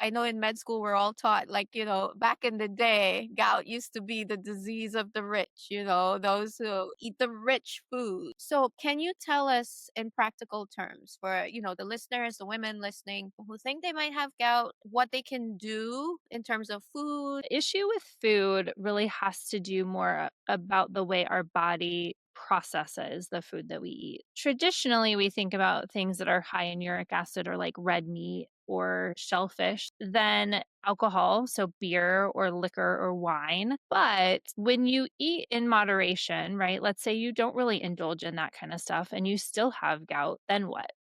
I know in med school we're all taught, like, back in the day, gout used to be the disease of the rich, those who eat the rich food. So, can you tell us in practical terms for, the listeners, the women listening who think they might have gout, what they can do in terms of food? The issue with food really has to do more about the way our body processes the food that we eat. Traditionally, we think about things that are high in uric acid or like red meat or shellfish, then alcohol, so beer or liquor or wine. But when you eat in moderation, right? Let's say you don't really indulge in that kind of stuff and you still have gout, then what?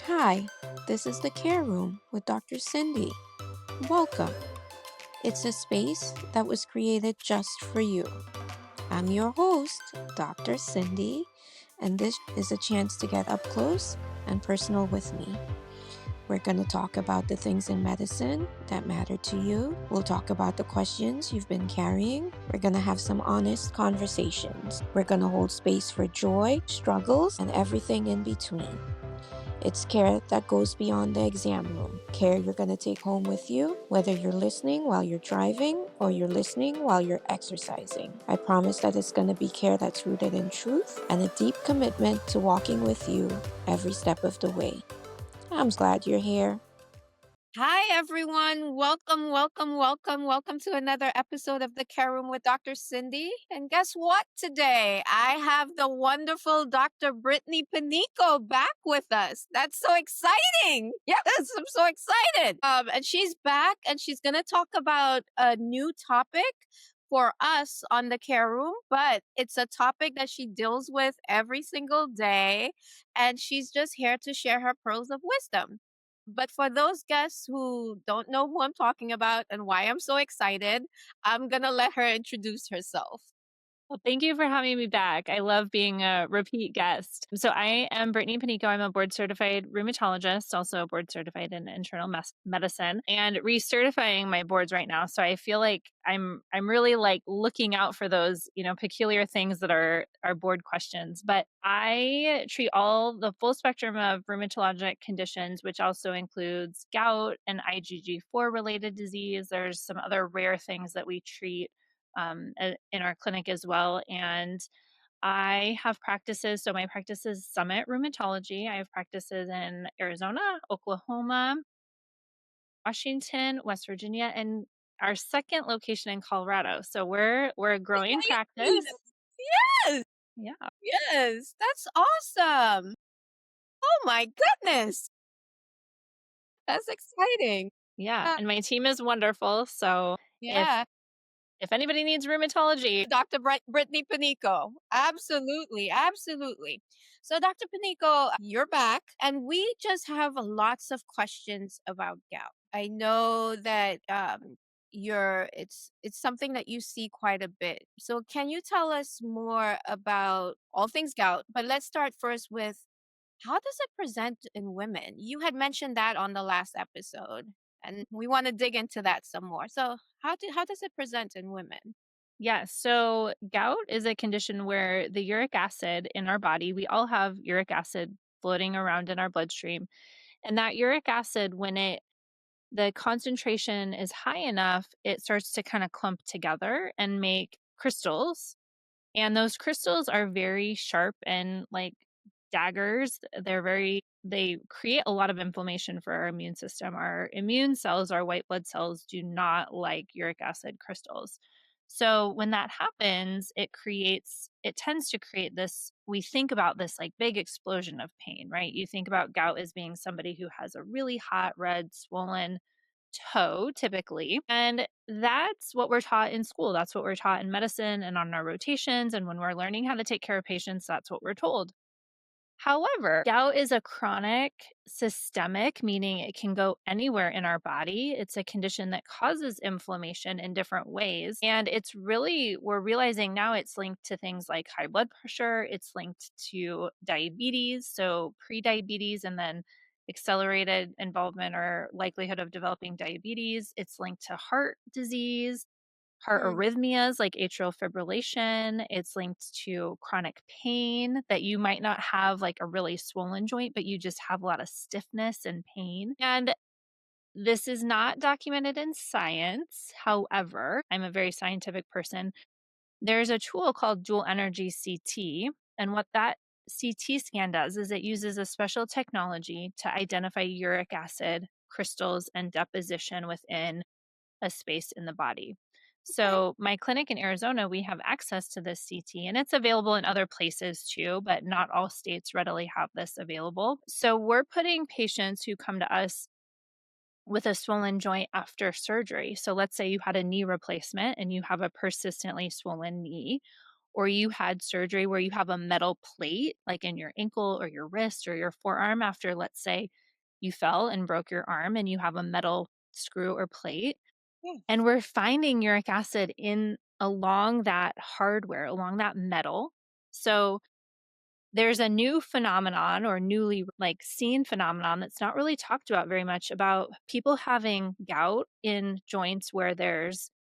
Hi, this is the Care Room with Dr. Cindy. Welcome. It's a space that was created just for you. I'm your host, Dr. Cindy, and this is a chance to get up close and personal with me. We're going to talk about the things in medicine that matter to you. We'll talk about the questions you've been carrying. We're going to have some honest conversations. We're going to hold space for joy, struggles, and everything in between. It's care that goes beyond the exam room. Care you're going to take home with you, whether you're listening while you're driving or you're listening while you're exercising. I promise that it's going to be care that's rooted in truth and a deep commitment to walking with you every step of the way. I'm glad you're here. Hi, everyone. Welcome, welcome, welcome, welcome to another episode of the Care Room with Dr. Cindy. And guess what? Today, I have the wonderful Dr. Brittany Panico back with us. That's so exciting. Yes, I'm so excited. And she's back and she's going to talk about a new topic for us on the Care Room, but it's a topic that she deals with every single day. And she's just here to share her pearls of wisdom. But for those guests who don't know who I'm talking about and why I'm so excited, I'm going to let her introduce herself. Well, thank you for having me back. I love being a repeat guest. So, I am Brittany Panico. I'm a board certified rheumatologist, also board certified in internal medicine, and recertifying my boards right now. So, I feel like I'm really like looking out for those, peculiar things that are board questions. But I treat all the full spectrum of rheumatologic conditions, which also includes gout and IgG4 related disease. There's some other rare things that we treat in our clinic as well. And I have practices. So my practice is Summit Rheumatology. I have practices in Arizona, Oklahoma, Washington, West Virginia, and our second location in Colorado. So we're a growing Yes. practice. Yes. Yeah. Yes. That's awesome. Oh my goodness. That's exciting. Yeah. Uh, And my team is wonderful. So if yeah. if anybody needs rheumatology, Dr. Brittany Panico. Absolutely. Absolutely. So, Dr. Panico, you're back, and we just have lots of questions about gout. I know that it's something that you see quite a bit. So, can you tell us more about all things gout? But let's start first with how does it present in women? You had mentioned that on the last episode, and we want to dig into that some more. So, how does it present in women? yeah. So gout is a condition where the uric acid in our body, we all have uric acid floating around in our bloodstream. And that uric acid, when the concentration is high enough, it starts to kind of clump together and make crystals. And those crystals are very sharp and like daggers. They create a lot of inflammation for our immune system. Our immune cells, our white blood cells, do not like uric acid crystals. So when that happens, it tends to create this, we think about this like big explosion of pain, right? You think about gout as being somebody who has a really hot, red, swollen toe typically. And that's what we're taught in school. That's what we're taught in medicine and on our rotations. And when we're learning how to take care of patients, that's what we're told. However, gout is a chronic systemic, meaning it can go anywhere in our body. It's a condition that causes inflammation in different ways. And we're realizing now it's linked to things like high blood pressure, it's linked to diabetes, so pre-diabetes and then accelerated involvement or likelihood of developing diabetes. It's linked to heart disease, heart Hmm. arrhythmias like atrial fibrillation. It's linked to chronic pain that you might not have like a really swollen joint, but you just have a lot of stiffness and pain. And This is not documented in science. However, I'm a very scientific person. There's a tool called dual energy CT. And what that CT scan does is it uses a special technology to identify uric acid crystals and deposition within a space in the body. Okay. So, my clinic in Arizona, we have access to this CT and it's available in other places too, but not all states readily have this available. So, we're putting patients who come to us with a swollen joint after surgery. So, let's say you had a knee replacement and you have a persistently swollen knee, or you had surgery where you have a metal plate, like in your ankle or your wrist or your forearm, after, let's say, you fell and broke your arm and you have a metal screw or plate. Yeah. And we're finding uric acid in along that hardware, along that metal. So, there's a new phenomenon or newly seen phenomenon that's not really talked about very much about people having gout in joints where there's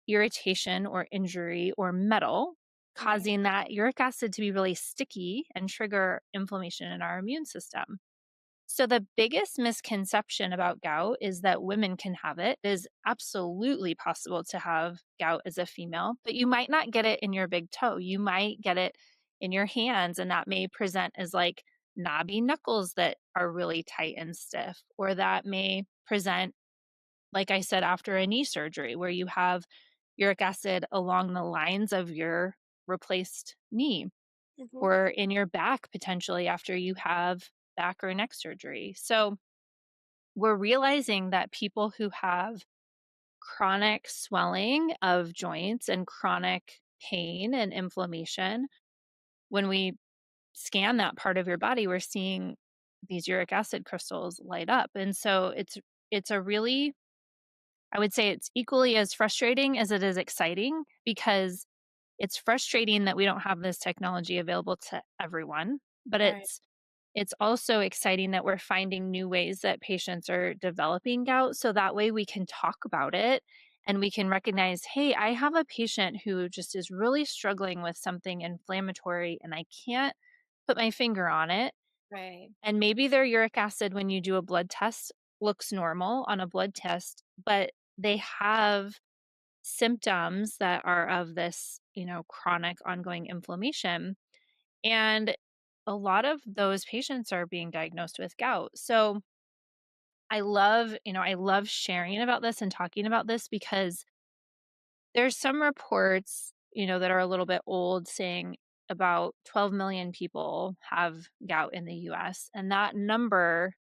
irritation or injury or metal Right. causing that uric acid to be really sticky and trigger inflammation in our immune system. So, the biggest misconception about gout is that women can have it. It is absolutely possible to have gout as a female, but you might not get it in your big toe. You might get it in your hands, and that may present as like knobby knuckles that are really tight and stiff, or that may present, like I said, after a knee surgery where you have uric acid along the lines of your replaced knee, Mm-hmm. or in your back potentially after you have back or neck surgery. So we're realizing that people who have chronic swelling of joints and chronic pain and inflammation, when we scan that part of your body, we're seeing these uric acid crystals light up. And so it's a really, I would say it's equally as frustrating as it is exciting, because it's frustrating that we don't have this technology available to everyone, but Right. it's also exciting that we're finding new ways that patients are developing gout. So that way we can talk about it and we can recognize, hey, I have a patient who just is really struggling with something inflammatory and I can't put my finger on it. Right. And maybe their uric acid, when you do a blood test, looks normal on a blood test, but they have symptoms that are of this, chronic ongoing inflammation. And a lot of those patients are being diagnosed with gout. So I love sharing about this and talking about this, because there's some reports, that are a little bit old, saying about 12 million people have gout in the US. And that number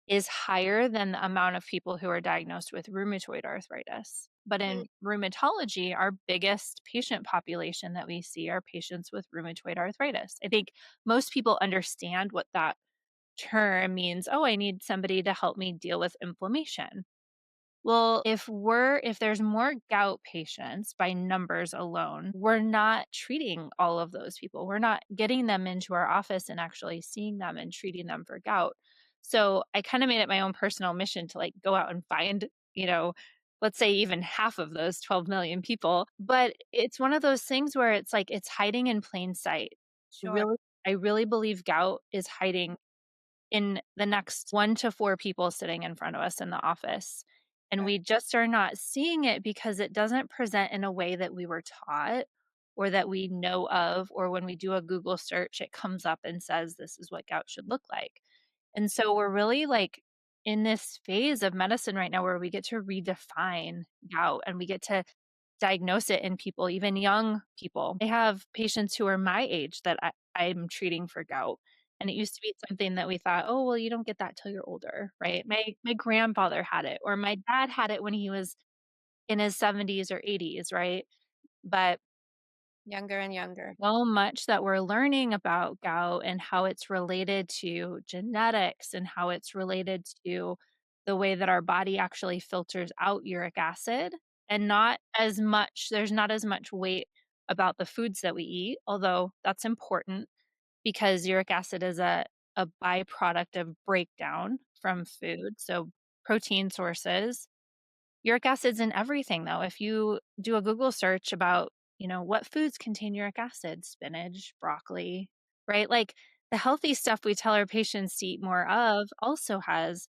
is higher than the amount of people who are diagnosed with rheumatoid arthritis. But Mm. in rheumatology, our biggest patient population that we see are patients with rheumatoid arthritis. I think most people understand what that term means. Oh, I need somebody to help me deal with inflammation. Well, if there's more gout patients by numbers alone, we're not treating all of those people. We're not getting them into our office and actually seeing them and treating them for gout. So I kind of made it my own personal mission to go out and find, you know, let's say even half of those 12 million people. But it's one of those things where it's like it's hiding in plain sight. Sure. Really, I really believe gout is hiding in the next 1 to 4 people sitting in front of us in the office. And Right. we just are not seeing it because it doesn't present in a way that we were taught or that we know of, or when we do a Google search, it comes up and says, this is what gout should look like. And so we're really in this phase of medicine right now where we get to redefine gout and we get to diagnose it in people, even young people. I have patients who are my age that I'm treating for gout. And it used to be something that we thought, oh, well, you don't get that till you're older, right? My grandfather had it, or my dad had it when he was in his 70s or 80s, right? But Younger and younger. so much that we're learning about gout and how it's related to genetics and how it's related to the way that our body actually filters out uric acid, and there's not as much weight about the foods that we eat, although that's important because uric acid is a byproduct of breakdown from food. So protein sources. Uric acid's in everything though. If you do a Google search about, what foods contain uric acid, spinach, broccoli, right? Like the healthy stuff we tell our patients to eat more of also has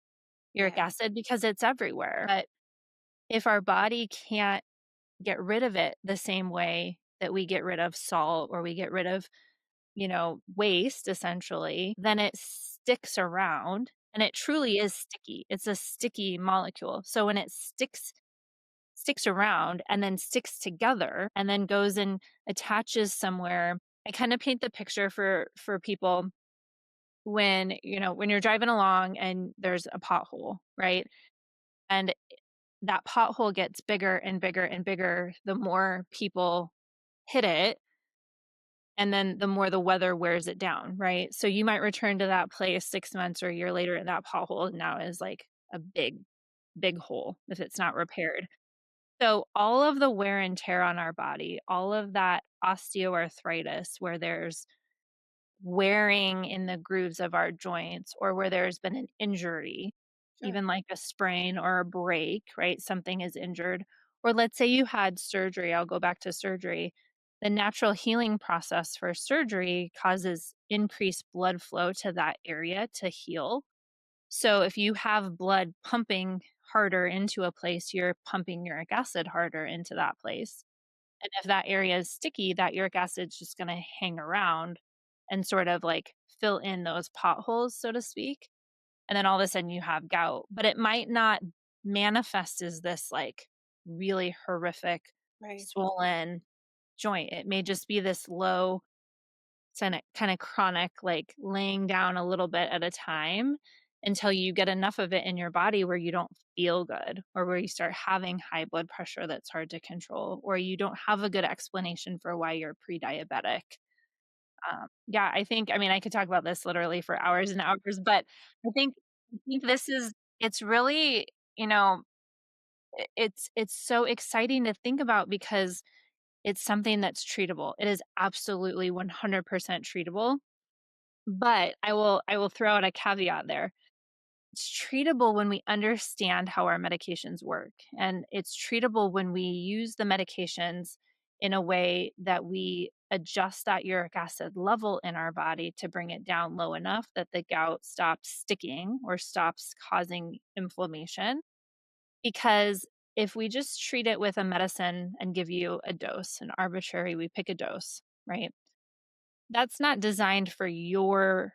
uric acid because it's everywhere. But if our body can't get rid of it the same way that we get rid of salt or we get rid of, waste essentially, then it sticks around and it truly is sticky. It's a sticky molecule. So when it sticks around and then sticks together and then goes and attaches somewhere, I kind of paint the picture for people when, when you're driving along and there's a pothole, right? And that pothole gets bigger and bigger and bigger the more people hit it, and then the more the weather wears it down, right? So you might return to that place 6 months or a year later, and that pothole now is like a big, big hole if it's not repaired. So all of the wear and tear on our body, all of that osteoarthritis where there's wearing in the grooves of our joints or where there's been an injury, even like a sprain or a break, right? Something is injured. Or let's say you had surgery. I'll go back to surgery. The natural healing process for surgery causes increased blood flow to that area to heal. So if you have blood pumping harder into a place, you're pumping uric acid harder into that place. And if that area is sticky, that uric acid's just going to hang around and sort of like fill in those potholes, so to speak. And then all of a sudden you have gout, but it might not manifest as this like really horrific swollen joint. It may just be this low kind of chronic, like laying down a little bit at a time until you get enough of it in your body where you don't feel good or where you start having high blood pressure that's hard to control or you don't have a good explanation for why you're pre-diabetic. Yeah, I mean, I could talk about this literally for hours and hours, but I think it's really, you know, it's so exciting to think about because it's something that's treatable. It is absolutely 100% treatable. But I will throw out a caveat there. It's treatable when we understand how our medications work. And it's treatable when we use the medications in a way that we adjust that uric acid level in our body to bring it down low enough that the gout stops sticking or stops causing inflammation. Because if we just treat it with a medicine and give you a dose, an arbitrary, we pick a dose, right? That's not designed for your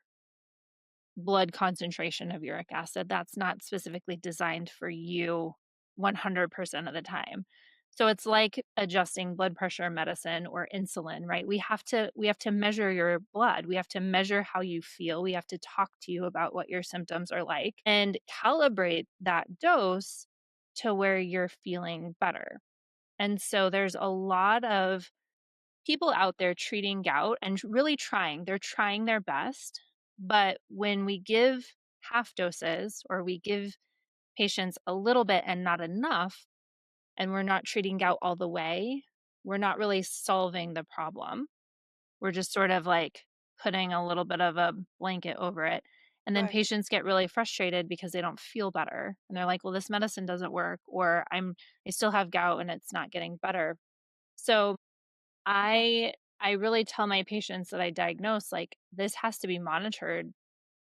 blood concentration of uric acid. That's not specifically designed for you 100% of the time. So it's like adjusting blood pressure medicine or insulin, right? We have to measure your blood. We have to measure how you feel. We have to talk to you about what your symptoms are like and calibrate that dose to where you're feeling better. And so there's a lot of people out there treating gout and really trying. They're trying their best. But when we give half doses or we give patients a little bit and not enough, and we're not treating gout all the way, we're not really solving the problem. We're just sort of like putting a little bit of a blanket over it. And then patients get really frustrated because they don't feel better. And they're like, well, this medicine doesn't work, or I still have gout and it's not getting better. So I really tell my patients that I diagnose, like, this has to be monitored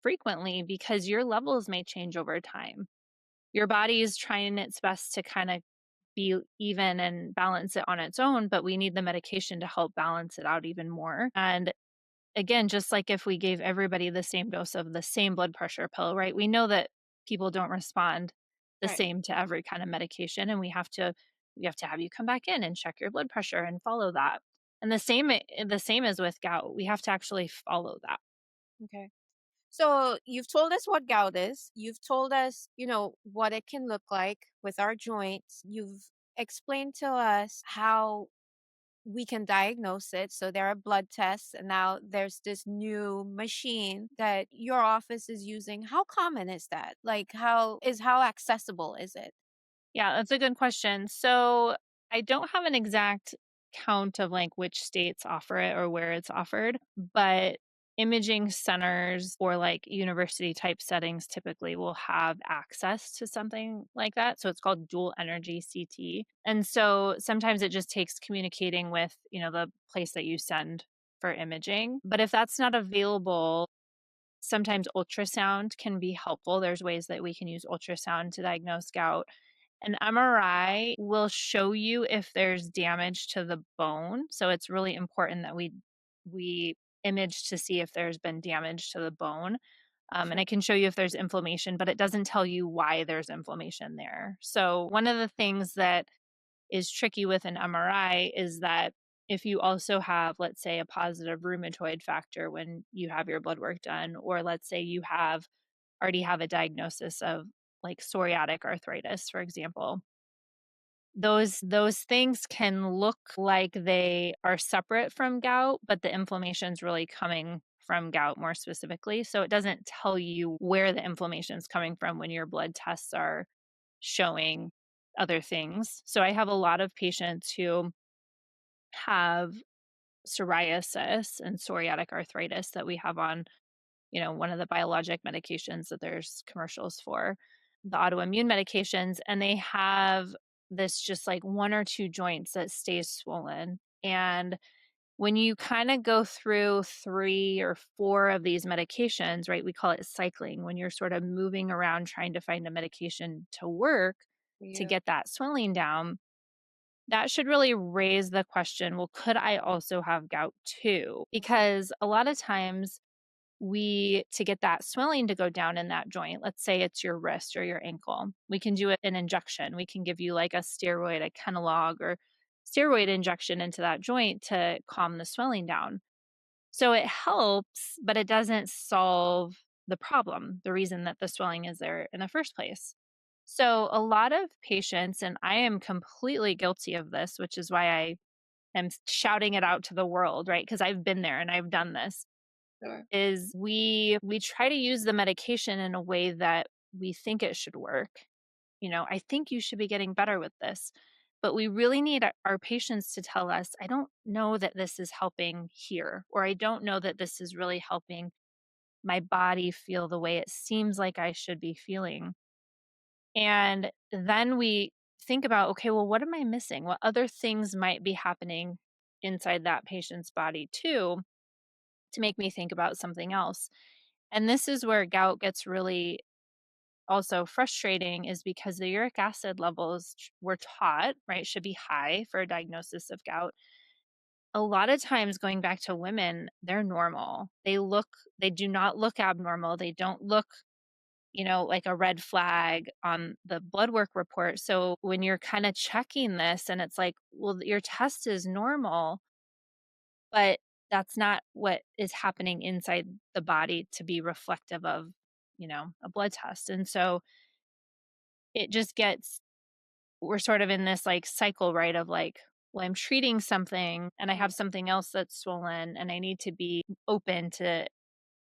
frequently because your levels may change over time. Your body is trying its best to kind of be even and balance it on its own, but we need the medication to help balance it out even more. And again, just like if we gave everybody the same dose of the same blood pressure pill, right? We know that people don't respond the same to every kind of medication, and we have to have you come back in and check your blood pressure and follow that. And the same as with gout. We have to actually follow that. Okay. So you've told us what gout is. You've told us, what it can look like with our joints. You've explained to us how we can diagnose it. So there are blood tests, and now there's this new machine that your office is using. How common is that? Like, how accessible is it? Yeah, that's a good question. So I don't have an exact count of like which states offer it or where it's offered, but imaging centers or like university type settings typically will have access to something like that. So it's called dual energy CT. And so sometimes it just takes communicating with, the place that you send for imaging. But if that's not available, Sometimes ultrasound can be helpful. There's ways that we can use ultrasound to diagnose gout. An MRI will show you if there's damage to the bone. So it's really important that we image to see if there's been damage to the bone. And Sure. I can show you if there's inflammation, but it doesn't tell you why there's inflammation there. So one of the things that is tricky with an MRI is that if you also have, let's say, a positive rheumatoid factor when you have your blood work done, or let's say you already have a diagnosis of like psoriatic arthritis, for example, those things can look like they are separate from gout, but the inflammation is really coming from gout more specifically. So it doesn't tell you where the inflammation is coming from when your blood tests are showing other things. So I have a lot of patients who have psoriasis and psoriatic arthritis that we have on, one of the biologic medications that there's commercials for, the autoimmune medications, and they have this just like one or two joints that stays swollen. And when you kind of go through 3 or 4 of these medications, right, we call it cycling, when you're sort of moving around trying to find a medication to work to Yeah. get that swelling down, that should really raise the question, well, could I also have gout too? Because a lot of times to get that swelling to go down in that joint, let's say it's your wrist or your ankle, we can do an injection. We can give you like a steroid, a Kenalog or steroid injection into that joint to calm the swelling down. So it helps, but it doesn't solve the problem, the reason that the swelling is there in the first place. So a lot of patients, and I am completely guilty of this, which is why I am shouting it out to the world, right? Because I've been there and I've done this, Sure. is we try to use the medication in a way that we think it should work. I think you should be getting better with this. But we really need our patients to tell us, I don't know that this is helping here, or I don't know that this is really helping my body feel the way it seems like I should be feeling. And then we think about, okay, well, what am I missing? What other things might be happening inside that patient's body too to make me think about something else? And this is where gout gets really also frustrating, is because the uric acid levels we're taught, right, should be high for a diagnosis of gout. A lot of times, going back to women, they're normal. They do not look abnormal. They don't look, like a red flag on the blood work report. So when you're kind of checking this and it's like, well, your test is normal, but that's not what is happening inside the body to be reflective of, a blood test. And so it just gets we're sort of in this like cycle, right? Of like, well, I'm treating something and I Right. have something else that's swollen and I need to be open to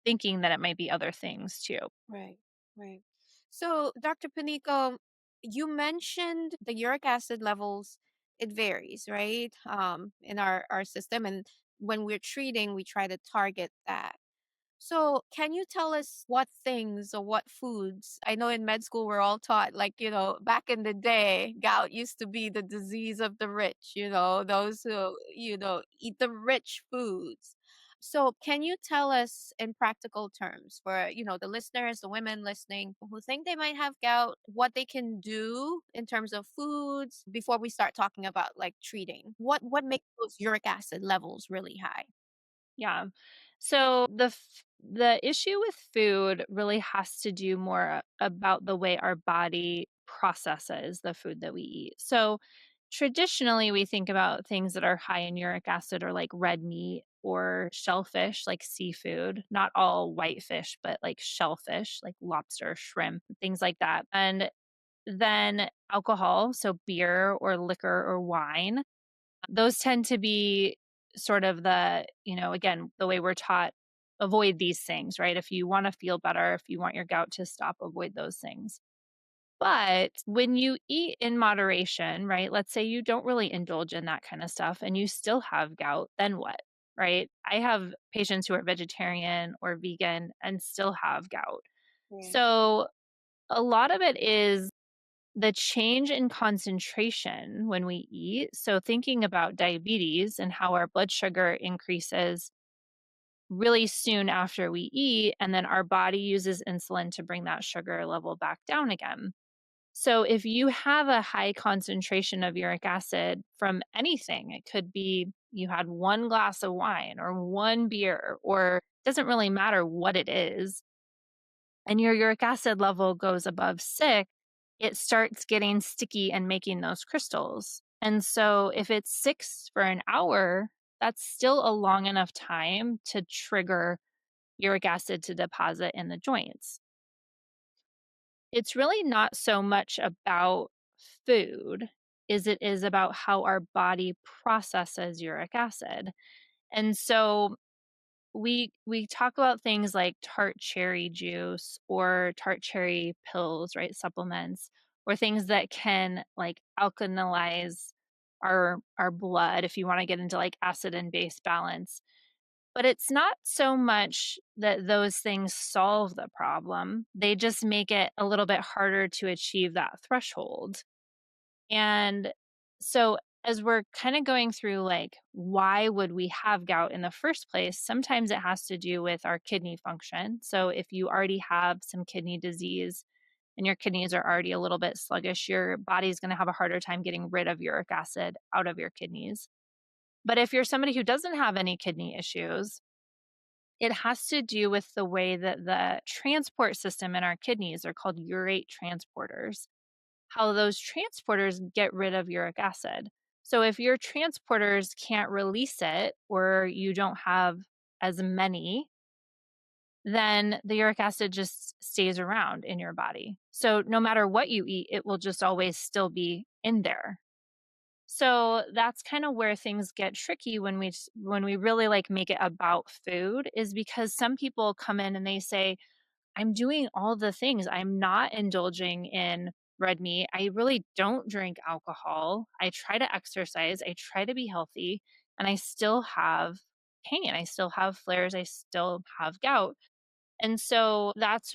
thinking that it might be other things too. Right. Right. So, Dr. Panico, you mentioned the uric acid levels. It varies, right? In our system, and when we're treating, we try to target that. So, can you tell us what things or what foods? I know in med school we're all taught, like, back in the day, gout used to be the disease of the rich, those who, eat the rich foods. So, can you tell us in practical terms for, the listeners, the women listening who think they might have gout, what they can do in terms of foods before we start talking about like treating? What makes those uric acid levels really high? Yeah. So the issue with food really has to do more about the way our body processes the food that we eat. So traditionally we think about things that are high in uric acid or like red meat or shellfish, like seafood, not all white fish, but like shellfish, like lobster, shrimp, things like that. And then alcohol, so beer or liquor or wine, those tend to be sort of again, the way we're taught, avoid these things, right? If you want to feel better, if you want your gout to stop, avoid those things. But when you eat in moderation, right? Let's say you don't really indulge in that kind of stuff and you still have gout, then what? Right? I have patients who are vegetarian or vegan and still have gout. Right. So a lot of it is the change in concentration when we eat. So, thinking about diabetes and how our blood sugar increases really soon after we eat, and then our body uses insulin to bring that sugar level back down again. So if you have a high concentration of uric acid from anything, it could be you had one glass of wine or one beer, or it doesn't really matter what it is, and your uric acid level goes above 6, it starts getting sticky and making those crystals. And so if it's 6 for an hour, that's still a long enough time to trigger uric acid to deposit in the joints. It's really not so much about food as it is about how our body processes uric acid. And so we talk about things like tart cherry juice or tart cherry pills, right? Supplements, or things that can like alkalize our blood if you want to get into like acid and base balance. But it's not so much that those things solve the problem. They just make it a little bit harder to achieve that threshold. And so as we're kind of going through like why would we have gout in the first place, sometimes it has to do with our kidney function. So if you already have some kidney disease and your kidneys are already a little bit sluggish, your body's going to have a harder time getting rid of uric acid out of your kidneys. But if you're somebody who doesn't have any kidney issues, it has to do with the way that the transport system in our kidneys are called urate transporters, how those transporters get rid of uric acid. So if your transporters can't release it or you don't have as many, then the uric acid just stays around in your body. So no matter what you eat, it will just always still be in there. So that's kind of where things get tricky when we really like make it about food, is because some people come in and they say, I'm doing all the things. I'm not indulging in red meat. I really don't drink alcohol. I try to exercise. I try to be healthy, and I still have pain. I still have flares. I still have gout. And so that's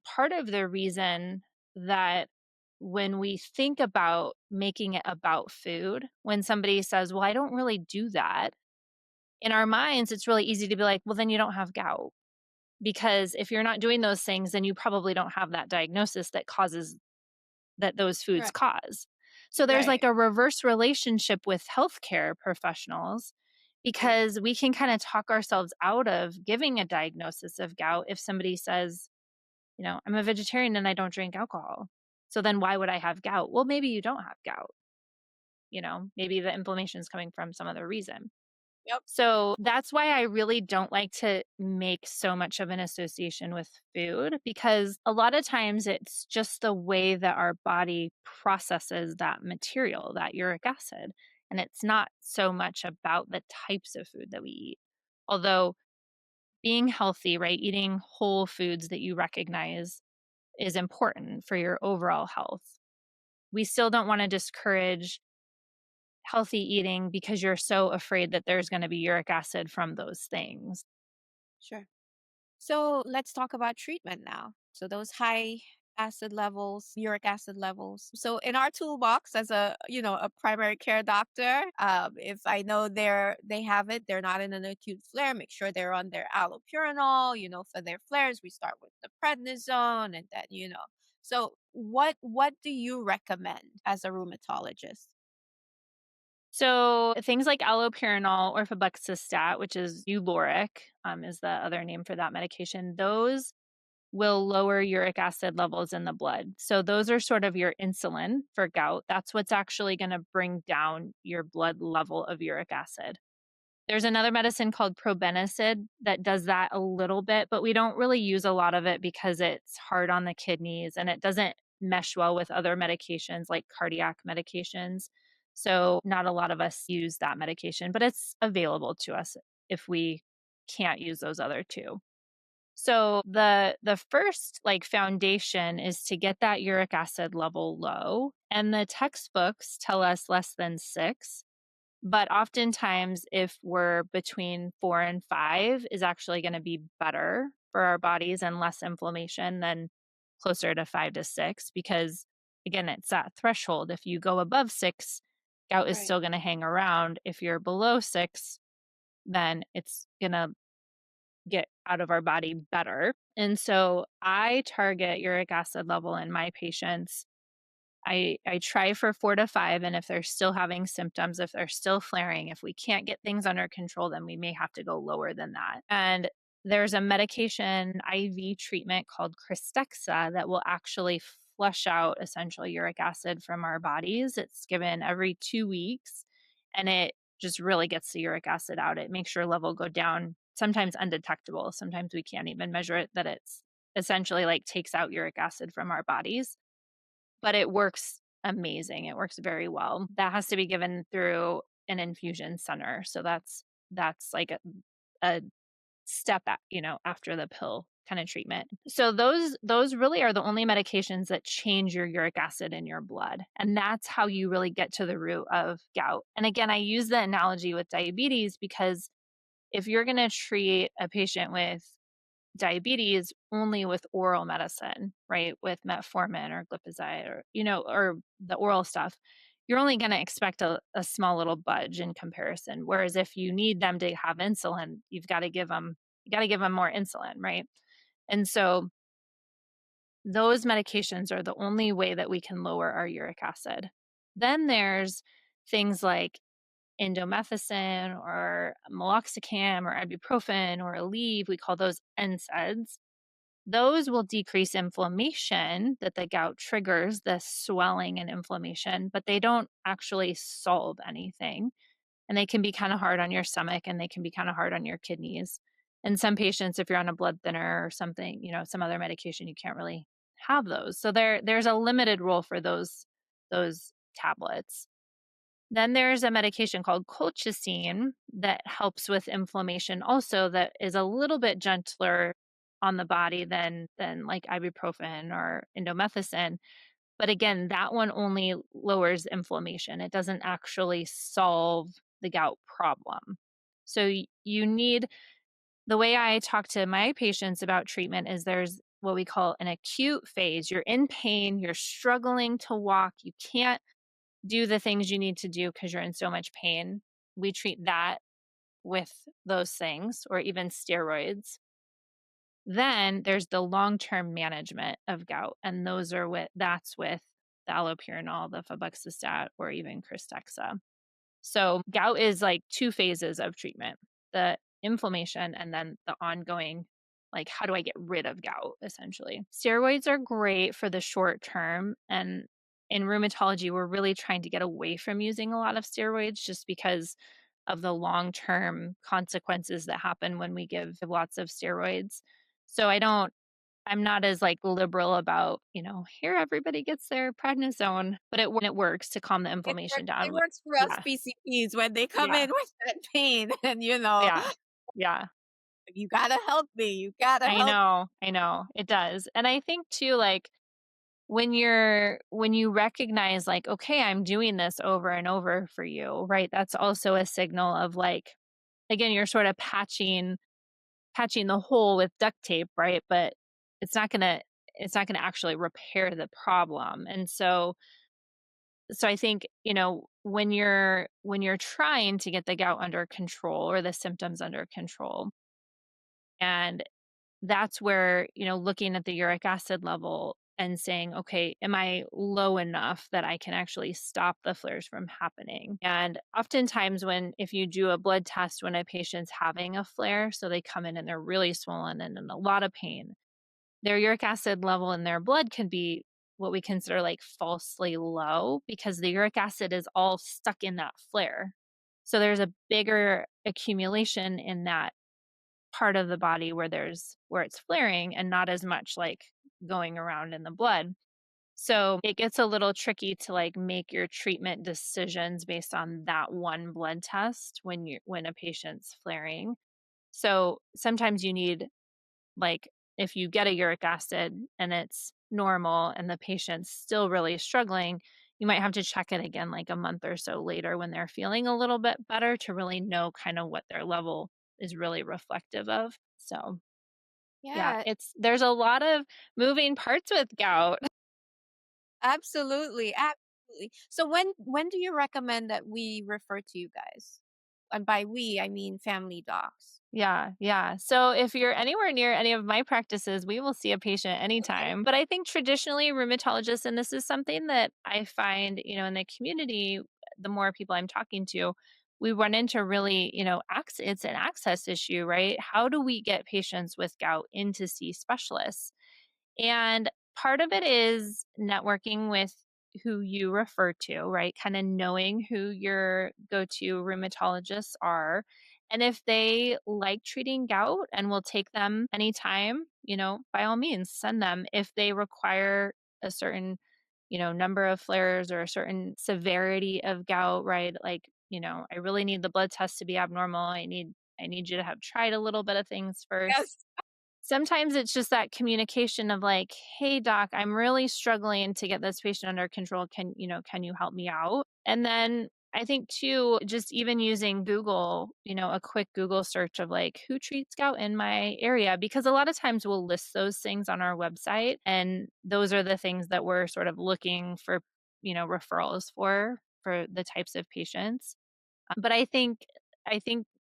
part of the reason that when we think about making it about food, when somebody says, "Well, I don't really do that." In our minds, it's really easy to be like, "Well, then you don't have gout." Because if you're not doing those things, then you probably don't have that diagnosis that those foods Right. cause. So there's like Right. a reverse relationship with healthcare professionals, Right. because we can kind of talk ourselves out of giving a diagnosis of gout if somebody says, I'm a vegetarian and I don't drink alcohol. So then why would I have gout? Well, maybe you don't have gout. Maybe the inflammation is coming from some other reason. Yep. So that's why I really don't like to make so much of an association with food, because a lot of times it's just the way that our body processes that material, that uric acid. And it's not so much about the types of food that we eat. Although being healthy, right, eating whole foods that you recognize is important for your overall health. We still don't want to discourage healthy eating because you're so afraid that there's going to be uric acid from those things. Sure. So let's talk about treatment now. So those high acid levels, uric acid levels. So in our toolbox as a primary care doctor, if I know they have it, they're not in an acute flare, make sure they're on their allopurinol. For their flares, we start with the prednisone and then. So what do you recommend as a rheumatologist? So things like allopurinol or febuxostat, which is Uloric, is the other name for that medication, those will lower uric acid levels in the blood. So those are sort of your insulin for gout. That's what's actually going to bring down your blood level of uric acid. There's another medicine called probenecid that does that a little bit, but we don't really use a lot of it because it's hard on the kidneys and it doesn't mesh well with other medications like cardiac medications. So not a lot of us use that medication, but it's available to us if we can't use those other two. So the first like foundation is to get that uric acid level low, and the textbooks tell us less than 6. But oftentimes, if we're between 4 and 5, is actually going to be better for our bodies and less inflammation than closer to 5 to 6, because again, it's that threshold. If you go above 6, gout is Right. still going to hang around. If you're below 6, then it's going to get out of our body better. And so I target uric acid level in my patients. I try for 4 to 5, and if they're still having symptoms, if they're still flaring, if we can't get things under control, then we may have to go lower than that. And there's a medication IV treatment called Krystexxa that will actually flush out essential uric acid from our bodies. It's given every 2 weeks, and it just really gets the uric acid out. It makes your level go down, sometimes undetectable. Sometimes we can't even measure it, that it's essentially like takes out uric acid from our bodies, but it works amazing. It works very well. That has to be given through an infusion center. So that's like a step after the pill kind of treatment. So those really are the only medications that change your uric acid in your blood. And that's how you really get to the root of gout. And again, I use the analogy with diabetes because if you're going to treat a patient with diabetes only with oral medicine, right? With metformin or glipizide or the oral stuff, you're only going to expect a small little budge in comparison. Whereas if you need them to have insulin, you got to give them more insulin, right? And so those medications are the only way that we can lower our uric acid. Then there's things like indomethacin or meloxicam or ibuprofen or Aleve. We call those NSAIDs. Those will decrease inflammation that the gout triggers, the swelling and inflammation, but they don't actually solve anything. And they can be kind of hard on your stomach and they can be kind of hard on your kidneys. And some patients, if you're on a blood thinner or something, some other medication, you can't really have those. So there's a limited role for those tablets. Then there's a medication called colchicine that helps with inflammation also, that is a little bit gentler on the body than like ibuprofen or indomethacin. But again, that one only lowers inflammation. It doesn't actually solve the gout problem. So you need, the way I talk to my patients about treatment is there's what we call an acute phase. You're in pain, you're struggling to walk, you can't do the things you need to do because you're in so much pain. We treat that with those things or even steroids. Then there's the long-term management of gout, and that's with the allopurinol, the febuxostat, or even Krystexxa. So gout is like 2 phases of treatment: the inflammation and then the ongoing, like, how do I get rid of gout, essentially. Steroids are great for the short term, and in rheumatology, we're really trying to get away from using a lot of steroids just because of the long-term consequences that happen when we give lots of steroids. So I'm not as like liberal about, here everybody gets their prednisone, but it works to calm the inflammation It down. works for us Yeah. PCPs when they come Yeah. in with that pain and, Yeah. Yeah. you gotta help me. You gotta I help. know. I know. It does. And I think too, like, when you recognize, like, okay, I'm doing this over and over for you, right? That's also a signal of, like, again, you're sort of patching the hole with duct tape, right? But it's not gonna actually repair the problem. And so I think, when you're trying to get the gout under control or the symptoms under control, and that's where, looking at the uric acid level and saying, okay, am I low enough that I can actually stop the flares from happening? And oftentimes if you do a blood test when a patient's having a flare, so they come in and they're really swollen and in a lot of pain, their uric acid level in their blood can be what we consider like falsely low because the uric acid is all stuck in that flare. So there's a bigger accumulation in that part of the body where it's flaring and not as much like going around in the blood. So it gets a little tricky to like make your treatment decisions based on that one blood test when a patient's flaring. So sometimes you need, like, if you get a uric acid and it's normal and the patient's still really struggling, you might have to check it again like a month or so later when they're feeling a little bit better to really know kind of what their level is really reflective of. So, yeah, Yeah, there's a lot of moving parts with gout. absolutely. Absolutely. So when do you recommend that we refer to you guys? And by we, I mean family docs. Yeah, yeah. So if you're anywhere near any of my practices, we will see a patient Okay. anytime. But I think traditionally rheumatologists, and this is something that I find, in the community, the more people I'm talking to, we run into really, it's an access issue, right? How do we get patients with gout in to see specialists? And part of it is networking with who you refer to, right? Kind of knowing who your go to rheumatologists are. And if they like treating gout and will take them anytime, by all means, send them. If they require a certain, number of flares or a certain severity of gout, right? Like, I really need the blood test to be abnormal. I need you to have tried a little bit of things first. Yes. Sometimes it's just that communication of like, "Hey doc, I'm really struggling to get this patient under control. Can you help me out?" And then I think too, just even using Google, a quick Google search of like who treats gout in my area, because a lot of times we'll list those things on our website, and those are the things that we're sort of looking for, referrals for the types of patients. But I think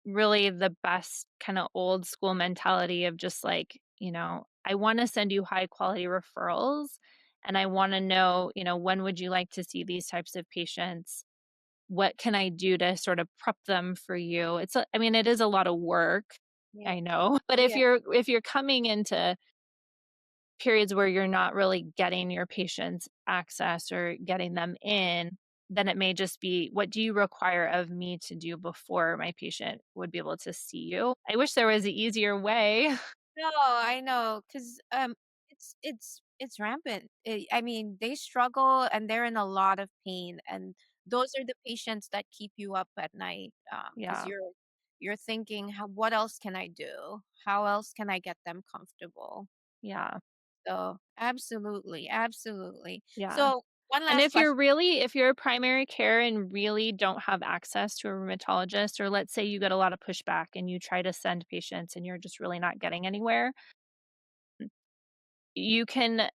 really the best kind of old school mentality of just like, I want to send you high quality referrals, and I want to know, when would you like to see these types of patients? What can I do to sort of prep them for you? I mean, it is a lot of work, Yeah. I know. But if Yeah. you're coming into periods where you're not really getting your patients access or getting them in, then it may just be, what do you require of me to do before my patient would be able to see you? I wish there was an easier way. No, I know, 'cause, it's rampant. I mean, they struggle and they're in a lot of pain, and those are the patients that keep you up at night, because Yeah. you're thinking, "How what else can I do? How else can I get them comfortable?" Yeah. So, absolutely, absolutely. Yeah. So, one And last question. if you're primary care and really don't have access to a rheumatologist, or let's say you get a lot of pushback and you try to send patients and you're just really not getting anywhere, you can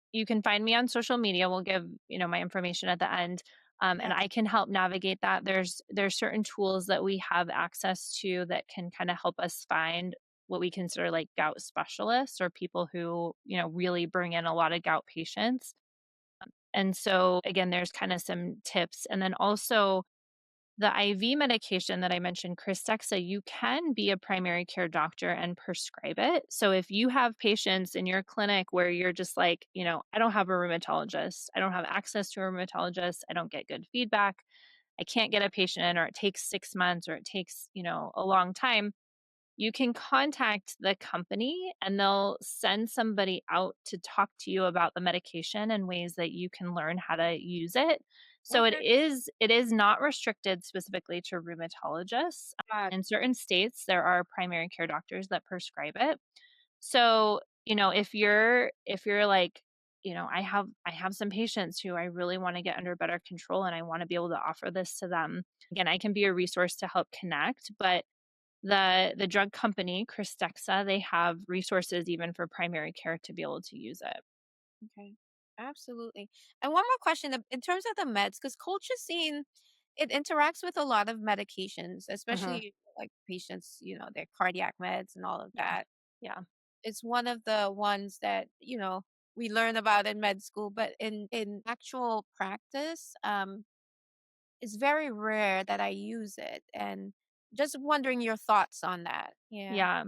find me on social media. We'll give, my information at the end. And Yes. I can help navigate that. There's certain tools that we have access to that can kind of help us find what we consider like gout specialists, or people who, really bring in a lot of gout patients. And so again, there's kind of some tips. And then also the IV medication that I mentioned, Krystexxa, you can be a primary care doctor and prescribe it. So if you have patients in your clinic where you're just like, I don't have a rheumatologist, I don't have access to a rheumatologist, I don't get good feedback, I can't get a patient in, or it takes 6 months, or it takes, a long time, you can contact the company and they'll send somebody out to talk to you about the medication and ways that you can learn how to use it. So it Okay. is not restricted specifically to rheumatologists. Got In certain states, there are primary care doctors that prescribe it. So, if you're like, I have some patients who I really want to get under better control and I want to be able to offer this to them. Again, I can be a resource to help connect, but the drug company, Krystexxa, they have resources even for primary care to be able to use it. Okay. Absolutely. And one more question, in terms of the meds, because colchicine, it interacts with a lot of medications, Mhm. especially like patients, their cardiac meds and all of Yeah. that. Yeah. It's one of the ones that, we learn about in med school, but in actual practice, it's very rare that I use it. And just wondering your thoughts on that. Yeah. Yeah.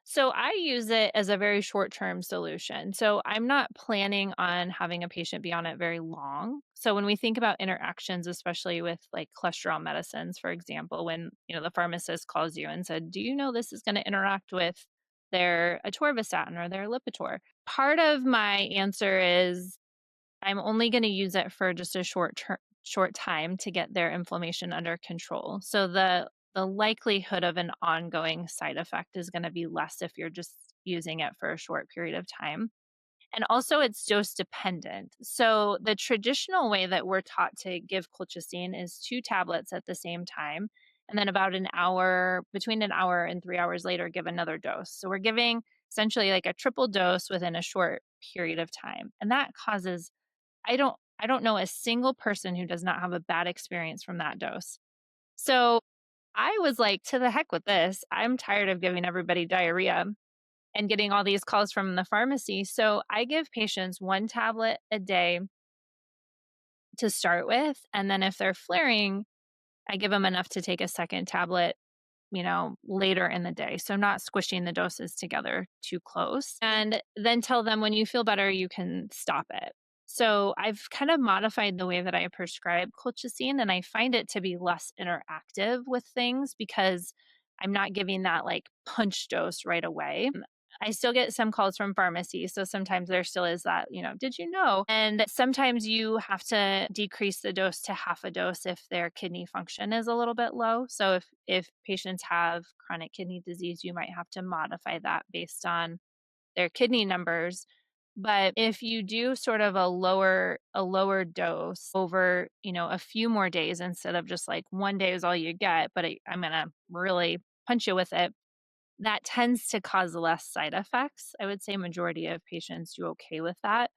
So I use it as a very short-term solution. So I'm not planning on having a patient be on it very long. So when we think about interactions, especially with like cholesterol medicines, for example, when, the pharmacist calls you and said, "Do you know this is going to interact with their atorvastatin or their Lipitor?" Part of my answer is I'm only going to use it for just a short time to get their inflammation under control. So the likelihood of an ongoing side effect is going to be less if you're just using it for a short period of time. And also it's dose dependent. So the traditional way that we're taught to give colchicine is 2 tablets at the same time, and then about an hour, between an hour and 3 hours later, give another dose. So we're giving essentially like a triple dose within a short period of time. And that causes, I don't know a single person who does not have a bad experience from that dose. So I was like, to the heck with this. I'm tired of giving everybody diarrhea and getting all these calls from the pharmacy. So I give patients 1 tablet a day to start with. And then if they're flaring, I give them enough to take a second tablet, later in the day. So not squishing the doses together too close. And then tell them when you feel better, you can stop it. So I've kind of modified the way that I prescribe colchicine, and I find it to be less interactive with things because I'm not giving that like punch dose right away. I still get some calls from pharmacy. So sometimes there still is that, did you know? And sometimes you have to decrease the dose to half a dose if their kidney function is a little bit low. So if patients have chronic kidney disease, you might have to modify that based on their kidney numbers. But if you do sort of a lower dose over, a few more days instead of just like one day is all you get, but I'm going to really punch you with it, that tends to cause less side effects. I would say majority of patients do okay with that.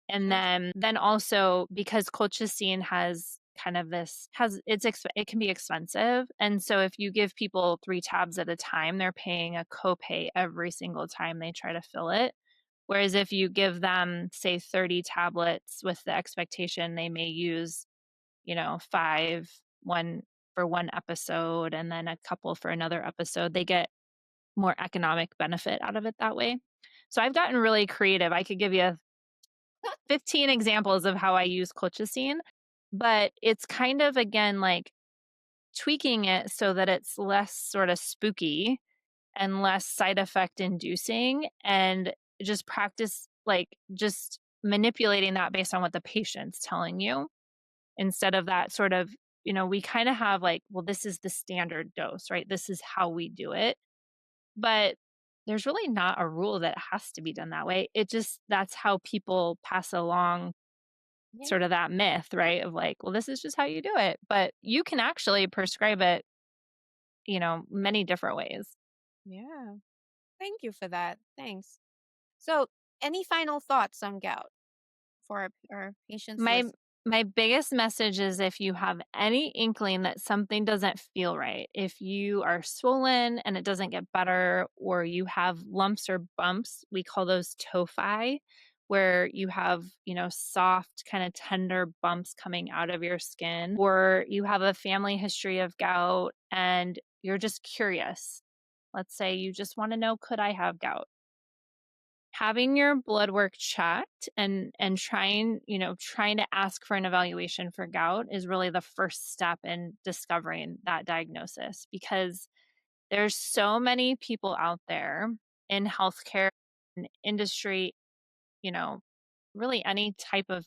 And then also because colchicine has kind of this has it can be expensive. And so if you give people 3 tabs at a time, they're paying a copay every single time they try to fill it. Whereas if you give them, say, 30 tablets with the expectation they may use, 5, one for one episode and then a couple for another episode, they get more economic benefit out of it that way. So I've gotten really creative. I could give you 15 examples of how I use colchicine, but it's kind of again like tweaking it so that it's less sort of spooky and less side effect inducing, and just practice like just manipulating that based on what the patient's telling you instead of that sort of, we kind of have like, well, this is the standard dose, right? This is how we do it. But there's really not a rule that has to be done that way. It just that's how people pass along Yeah. sort of that myth, right? Of like, well, this is just how you do it. But you can actually prescribe it, many different ways. Yeah. Thank you for that. Thanks. So, any final thoughts on gout for our patients My listening? my biggest message is if you have any inkling that something doesn't feel right, if you are swollen and it doesn't get better, or you have lumps or bumps, we call those tophi, where you have, soft, kind of tender bumps coming out of your skin, or you have a family history of gout and you're just curious. Let's say you just want to know, could I have gout? Having your blood work checked and trying to ask for an evaluation for gout is really the first step in discovering that diagnosis, because there's so many people out there in healthcare and industry, you know really any type of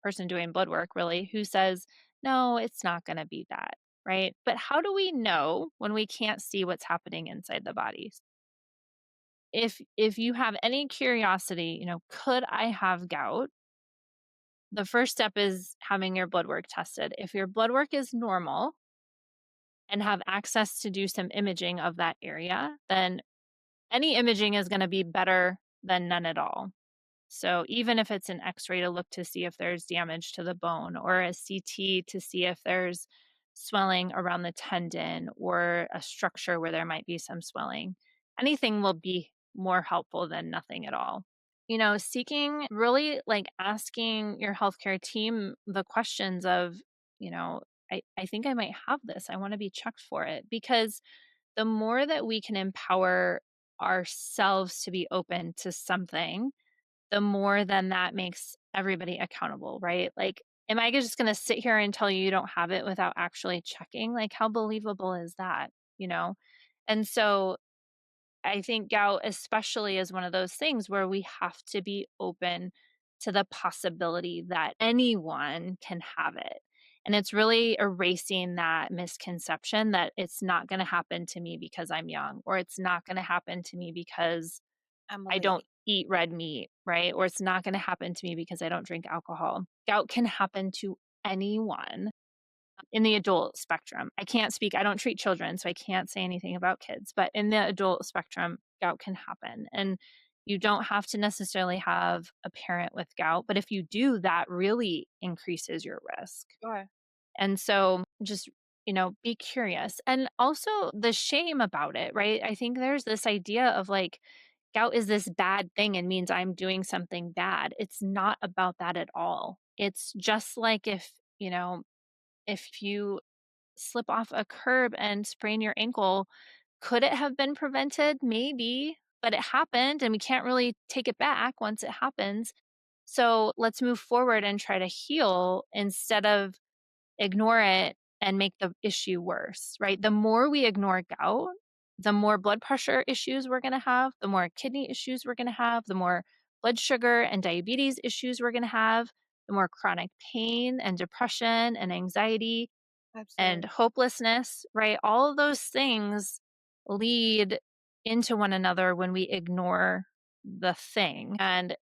person doing blood work really, who says no, it's not going to be that, right? But how do we know when we can't see what's happening inside the body? If you have any curiosity, could I have gout? The first step is having your blood work tested. If your blood work is normal and have access to do some imaging of that area, then any imaging is going to be better than none at all. So even if it's an x-ray to look to see if there's damage to the bone, or a CT to see if there's swelling around the tendon or a structure where there might be some swelling, anything will be more helpful than nothing at all. Seeking really like asking your healthcare team the questions of, I think I might have this. I want to be checked for it, because the more that we can empower ourselves to be open to something, the more then that makes everybody accountable, right? Like, am I just going to sit here and tell you you don't have it without actually checking? Like, how believable is that? You know? And so I think gout, especially, is one of those things where we have to be open to the possibility that anyone can have it. And it's really erasing that misconception that it's not going to happen to me because I'm young, or it's not going to happen to me because I'm a I don't lady. eat red meat, right? Or it's not going to happen to me because I don't drink alcohol. Gout can happen to anyone in the adult spectrum. I don't treat children, so I can't say anything about kids, but in the adult spectrum, gout can happen. And you don't have to necessarily have a parent with gout, but if you do, that really increases your risk. Sure. And so just be curious. And also the shame about it, right? I think there's this idea of like gout is this bad thing and means I'm doing something bad. It's not about that at all. It's just like if you slip off a curb and sprain your ankle, could it have been prevented? Maybe, but it happened and we can't really take it back once it happens. So let's move forward and try to heal instead of ignore it and make the issue worse, right? The more we ignore gout, the more blood pressure issues we're going to have, the more kidney issues we're going to have, the more blood sugar and diabetes issues we're going to have, the more chronic pain and depression and anxiety and Absolutely. hopelessness, right? All of those things lead into one another when we ignore the thing. And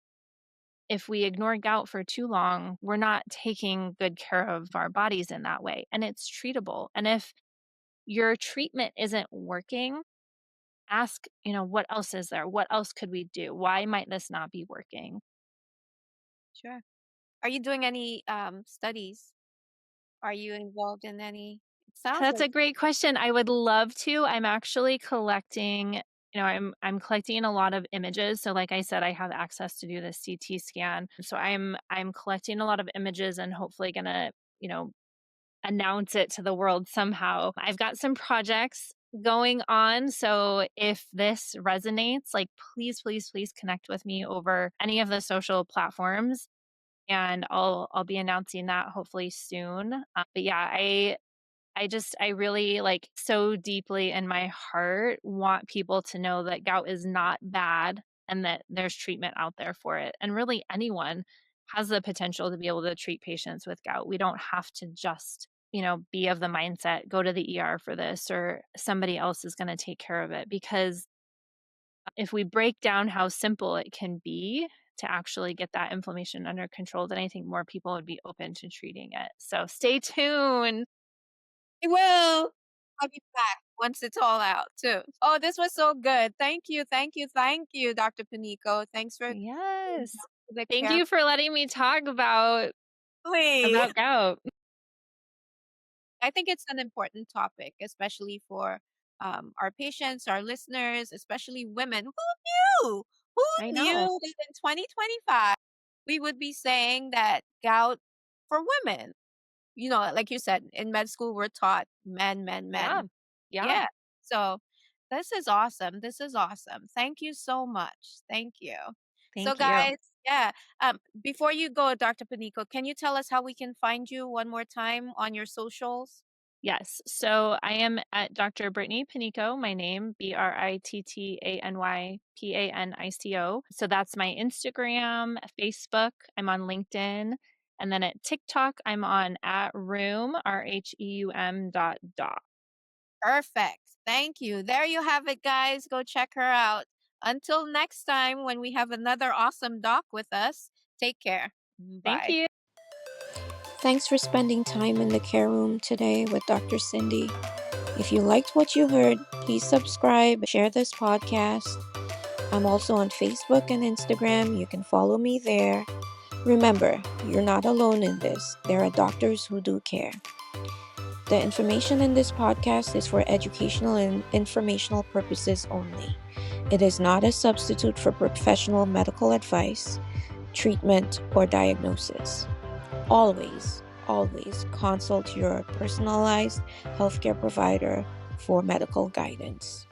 if we ignore gout for too long, we're not taking good care of our bodies in that way. And it's treatable. And if your treatment isn't working, ask, what else is there? What else could we do? Why might this not be working? Sure. Are you doing any studies? Are you involved in any? It sounds That's like a great question. I would love to. I'm actually collecting, I'm collecting a lot of images. So like I said, I have access to do the CT scan. So I'm collecting a lot of images and hopefully gonna, announce it to the world somehow. I've got some projects going on. So if this resonates, like please, please, please connect with me over any of the social platforms. And I'll be announcing that hopefully soon. But yeah, I really like so deeply in my heart want people to know that gout is not bad and that there's treatment out there for it. And really anyone has the potential to be able to treat patients with gout. We don't have to just, be of the mindset, go to the ER for this or somebody else is going to take care of it. Because if we break down how simple it can be to actually get that inflammation under control, then I think more people would be open to treating it. So stay tuned. I will. I'll be back once it's all out too. Oh, this was so good. Thank you, thank you, thank you, Dr. Panico. Thanks for Yes. the Thank care. you for letting me talk about gout. I think it's an important topic, especially for our patients, our listeners, especially women. Who knew? Who I know. knew that in 2025 we would be saying that gout for women? Like you said, in med school, we're taught men, men, Yeah. men. Yeah. Yeah. So this is awesome. This is awesome. Thank you so much. Thank you. So, Thank you. guys, yeah. Before you go, Dr. Panico, can you tell us how we can find you one more time on your socials? Yes. So I am at Dr. Brittany Panico, my name, BrittanyPanico. So that's my Instagram, Facebook. I'm on LinkedIn. And then at TikTok, I'm on at Rheum, RHEUM. Perfect. Thank you. There you have it, guys. Go check her out. Until next time, when we have another awesome doc with us, take care. Thank Bye. you. Thanks for spending time in the care room today with Dr. Cindy. If you liked what you heard, please subscribe, share this podcast. I'm also on Facebook and Instagram. You can follow me there. Remember, you're not alone in this. There are doctors who do care. The information in this podcast is for educational and informational purposes only. It is not a substitute for professional medical advice, treatment, or diagnosis. Always, always consult your personalized healthcare provider for medical guidance.